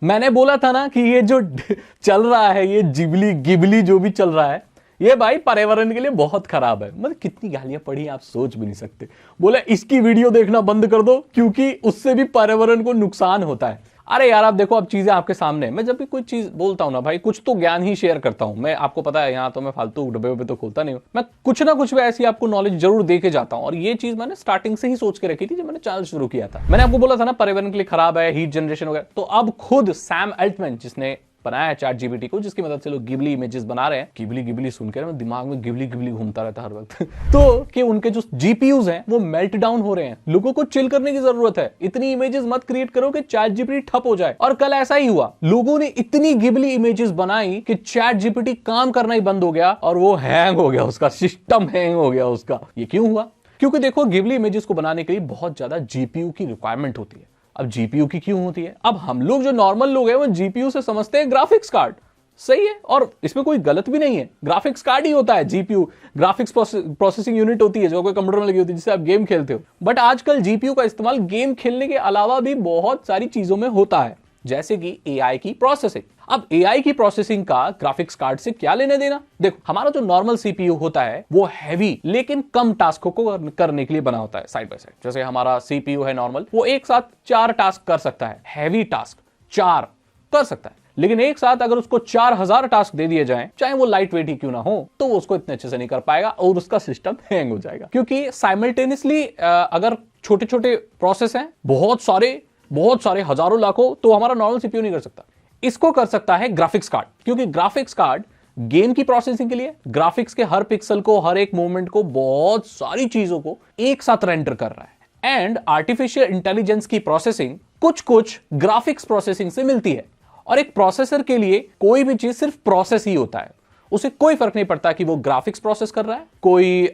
मैंने बोला था ना कि ये जो चल रहा है, ये जिबली गिबली जो भी चल रहा है, ये भाई पर्यावरण के लिए बहुत खराब है। मतलब कितनी गालियां पड़ी आप सोच भी नहीं सकते। बोला इसकी वीडियो देखना बंद कर दो क्योंकि उससे भी पर्यावरण को नुकसान होता है। अरे यार आप देखो, अब चीजें आपके सामने है। मैं जब भी कोई चीज बोलता हूं ना भाई, कुछ तो ज्ञान ही शेयर करता हूं मैं, आपको पता है यहाँ तो मैं फालतू डब्बे वब्बे तो खोलता नहीं हूं। मैं कुछ ना कुछ भी ऐसी आपको नॉलेज जरूर दे के जाता हूं, और ये चीज मैंने स्टार्टिंग से ही सोच के रखी थी जब मैंने चैनल शुरू किया था। मैंने आपको बोला था ना पर्यावरण के लिए खराब है, हीट जनरेशन वगैरह। तो अब खुद सैम अल्टमैन जिसने बनाया है चैट जीपीटी को, जिसकी मदद से लोग गिबली इमेजेस बना रहे हैं, गिबली गिबली सुनकर दिमाग में गिबली गिबली घूमता रहता हर वक्त तो कि उनके जो जीपीयूज हैं वो मेल्ट डाउन हो रहे हैं। लोगों को चिल करने की जरूरत है। इतनी इमेजेस मत क्रिएट करो कि चैट जीपीटी ठप हो जाए। और कल ऐसा ही हुआ, लोगों ने इतनी गिबली इमेजेस बनाई कि चैट जीपीटी काम करना ही बंद हो गया और वो हैंग हो गया, उसका सिस्टम हैंग हो गया उसका। ये क्यों हुआ? क्योंकि देखो, गिबली इमेजेस को बनाने के लिए बहुत ज्यादा जीपीयू की रिक्वायरमेंट होती है। अब जीपीयू की क्यों होती है? अब हम लोग जो नॉर्मल लोग हैं वो जीपीयू से समझते हैं ग्राफिक्स कार्ड। सही है, और इसमें कोई गलत भी नहीं है। ग्राफिक्स कार्ड ही होता है जीपीयू, ग्राफिक्स प्रोसेसिंग यूनिट होती है जो कोई कंप्यूटर में लगी होती है जिससे आप गेम खेलते हो। बट आजकल जीपीयू का इस्तेमाल गेम खेलने के अलावा भी बहुत सारी चीजों में होता है, जैसे कि एआई की प्रोसेसिंग। अब एआई की प्रोसेसिंग का ग्राफिक्स कार्ड से क्या लेने देना? देखो, हमारा जो नॉर्मल सीपीयू होता है वो हैवी लेकिन कम टास्कों को करने के लिए बना होता है साइड बाय साइड। जैसे हमारा सीपीयू है नॉर्मल, वो एक साथ 4 टास्क कर सकता है, हैवी टास्क 4 कर सकता है। लेकिन एक साथ अगर उसको 4000 टास्क दे दिए जाएं, चाहे वो लाइट वेट ही क्यों ना हो, तो वो उसको इतने अच्छे से नहीं कर पाएगा और उसका सिस्टम हैंग हो जाएगा। क्योंकि साइमल्टेनियसली अगर छोटे छोटे प्रोसेस हैं, बहुत सारे हजारों लाखों, तो हमारा नॉर्मल सीपीयू नहीं कर सकता। इसको कर सकता है ग्राफिक्स कार्ड, क्योंकि ग्राफिक्स कार्ड गेम की प्रोसेसिंग के लिए ग्राफिक्स के हर पिक्सल को, हर एक मूवमेंट को, बहुत सारी चीजों को एक साथ रेंडर कर रहा है। एंड आर्टिफिशियल इंटेलिजेंस की प्रोसेसिंग कुछ ग्राफिक्स प्रोसेसिंग से मिलती है। और एक प्रोसेसर के लिए कोई भी चीज सिर्फ प्रोसेस ही होता है। उसे कोई फर्क नहीं पड़ता कि वो ग्राफिक्स प्रोसेस कर रहा है, कोई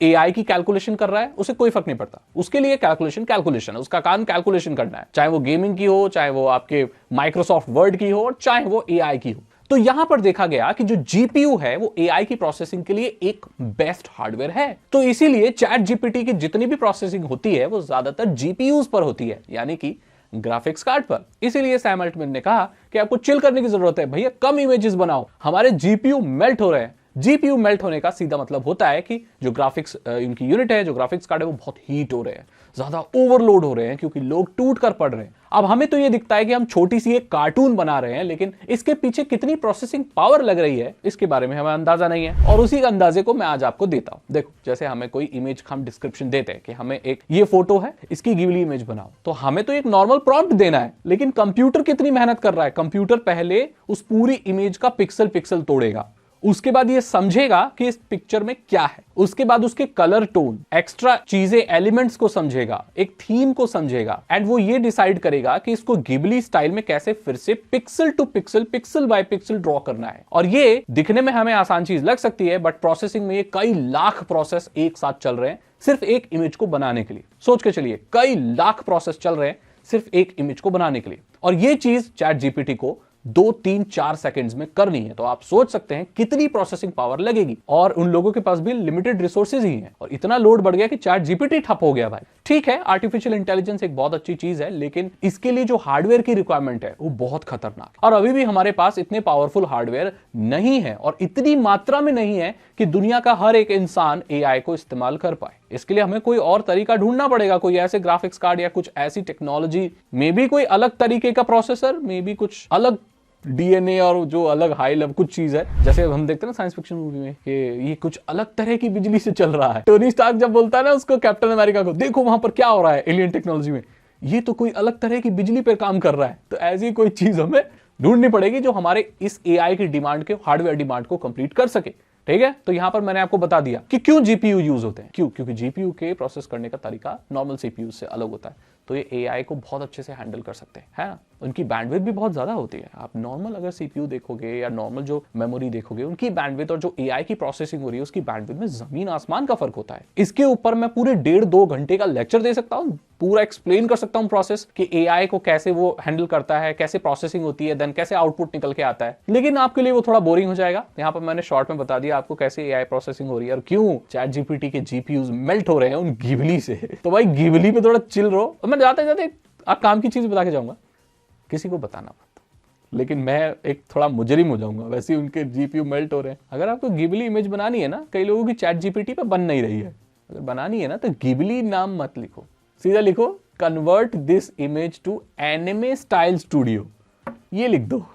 एआई की कैलकुलेशन कर रहा है, उसे कोई फर्क नहीं पड़ता। उसके लिए कैलकुलेशन है, उसका काम कैलकुलेशन करना है, चाहे वो गेमिंग की हो, चाहे वो आपके माइक्रोसॉफ्ट वर्ड की हो, और चाहे वो एआई की हो। तो यहां पर देखा गया कि जो जीपीयू है वो एआई की प्रोसेसिंग के लिए एक बेस्ट हार्डवेयर है। तो इसीलिए चैट जीपीटी की जितनी भी प्रोसेसिंग होती है वो ज्यादातर जीपीयूज पर होती है, यानी कि ग्राफिक्स कार्ड पर। इसीलिए सैम अल्टमैन ने कहा कि आपको चिल करने की जरूरत है भैया, कम इमेजेस बनाओ, हमारे जीपीयू मेल्ट हो रहे हैं। जीपीयू मेल्ट होने का सीधा मतलब होता है कि जो ग्राफिक्स इनकी यूनिट है, जो ग्राफिक्स कार्ड है, वो बहुत हीट हो रहे हैं, ज्यादा ओवरलोड हो रहे हैं, क्योंकि लोग टूट कर पड़ रहे हैं। अब हमें तो ये दिखता है कि हम छोटी सी एक कार्टून बना रहे हैं, लेकिन इसके पीछे कितनी प्रोसेसिंग पावर लग रही है इसके बारे में हमें अंदाजा नहीं है। और उसी अंदाजे को मैं आज आपको देता हूं। देखो, जैसे हमें कोई इमेज हम डिस्क्रिप्शन देते हैं कि हमें एक ये फोटो है, इसकी गिबली इमेज बनाओ, तो हमें तो एक नॉर्मल प्रॉम्प्ट देना है, लेकिन कंप्यूटर कितनी मेहनत कर रहा है। कंप्यूटर पहले उस पूरी इमेज का पिक्सल पिक्सल तोड़ेगा, उसके बाद ये समझेगा कि इस पिक्चर में क्या है, उसके बाद उसके कलर टोन, एक्स्ट्रा चीजें, एलिमेंट्स को समझेगा, एक थीम को समझेगा, एंड वो ये डिसाइड करेगा कि इसको गिबली स्टाइल में कैसे फिर से pixel to pixel, pixel by pixel draw करना है। और ये दिखने में हमें आसान चीज लग सकती है, बट प्रोसेसिंग में ये कई लाख प्रोसेस एक साथ चल रहे हैं सिर्फ एक इमेज को बनाने के लिए। सोच के चलिए, कई लाख प्रोसेस चल रहे हैं सिर्फ एक इमेज को बनाने के लिए, और ये चीज चैट जीपीटी को 2, 3, 4 सेकंड्स में करनी है। तो आप सोच सकते हैं कितनी प्रोसेसिंग पावर लगेगी, और उन लोगों के पास भी लिमिटेड रिसोर्सेज ही हैं, और इतना लोड बढ़ गया कि चैट जीपीटी ठप हो गया भाई। ठीक है, आर्टिफिशियल इंटेलिजेंस एक बहुत अच्छी चीज है, लेकिन इसके लिए जो हार्डवेयर की रिक्वायरमेंट है वो बहुत खतरनाक है। और अभी भी हमारे पास इतने पावरफुल हार्डवेयर नहीं है, और इतनी मात्रा में नहीं है कि दुनिया का हर एक इंसान एआई को इस्तेमाल कर पाए। इसके लिए हमें कोई और तरीका ढूंढना पड़ेगा, कोई ऐसे ग्राफिक्स कार्ड या कुछ ऐसी टेक्नोलॉजी, मे बी कोई अलग तरीके का प्रोसेसर, मे बी कुछ अलग डीएनए और जो अलग हाई लेवल कुछ चीज है। जैसे हम देखते हैं ना साइंस फिक्शन मूवी में कि ये कुछ अलग तरह की बिजली से चल रहा है। टोनी स्टार्क जब बोलता है ना उसको, कैप्टन अमेरिका को, देखो वहां पर क्या हो रहा है एलियन टेक्नोलॉजी में, ये तो कोई अलग तरह की बिजली पर काम कर रहा है। तो ऐसी कोई चीज हमें ढूंढनी पड़ेगी जो हमारे इस एआई की डिमांड के, हार्डवेयर डिमांड को कंप्लीट कर सके। ठीक है, तो यहां पर मैंने आपको बता दिया कि क्यों जीपीयू यूज होते हैं। क्योंकि जीपीयू के प्रोसेस करने का तरीका नॉर्मल सीपीयू से अलग होता है, तो ये एआई को बहुत अच्छे से हैंडल कर सकते हैं, है ना। उनकी बैंडविड्थ भी बहुत ज्यादा होती है। आप नॉर्मल अगर सीपीयू देखोगे या नॉर्मल जो मेमोरी देखोगे, उनकी बैंडविड्थ और जो एआई की प्रोसेसिंग हो रही है उसकी बैंडविड्थ में जमीन आसमान का फर्क होता है। इसके ऊपर मैं पूरे 1.5-2 घंटे का लेक्चर दे सकता हूं, पूरा एक्सप्लेन कर सकता हूं प्रोसेस कि एआई को कैसे वो हैंडल करता है, कैसे प्रोसेसिंग होती है, देन कैसे आउटपुट निकल के आता है। लेकिन आपके लिए वो थोड़ा बोरिंग हो जाएगा। यहाँ पर मैंने शॉर्ट में बता दिया आपको कैसे एआई प्रोसेसिंग हो रही है और क्यों चैट जीपीटी के जीपीयूज मेल्ट हो रहे हैं उन गिबली से। तो भाई गिबली पे थोड़ा चिल रहो। मैं जाते जाते आप काम की चीज बता के जाऊंगा, किसी को बताना मत। लेकिन मैं एक थोड़ा मुजरिम हो जाऊंगा, वैसे ही उनके जीपीयू मेल्ट हो रहे हैं। अगर आपको गिबली इमेज बनानी है ना, कई लोगों की चैट जीपीटी पे बन नहीं रही है, अगर बनानी है ना तो गिबली नाम मत लिखो, सीधा लिखो convert this image to anime style studio, ये लिख दो,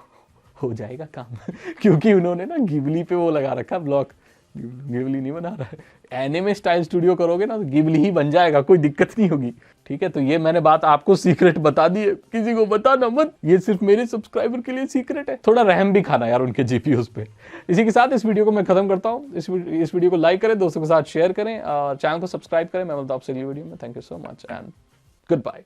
हो जाएगा काम। क्योंकि उन्होंने ना गिबली पे वो लगा रखा ब्लॉक, गिबली नहीं बना रहा है, एनिमे स्टाइल स्टूडियो करोगे ना तो गिबली ही बन जाएगा, कोई दिक्कत नहीं होगी। ठीक है, तो ये मैंने बात आपको सीक्रेट बता दी है, किसी को बताना मत, ये सिर्फ मेरे सब्सक्राइबर के लिए सीक्रेट है। थोड़ा रहम भी खाना यार उनके जीपीयूज पे। इसी के साथ इस वीडियो को मैं खत्म करता हूँ। इस वीडियो को लाइक करें, दोस्तों के साथ शेयर करें और चैनल को सब्सक्राइब करें। मैं मिलता हूं आपसे अगली वीडियो में। Thank you so much and good bye.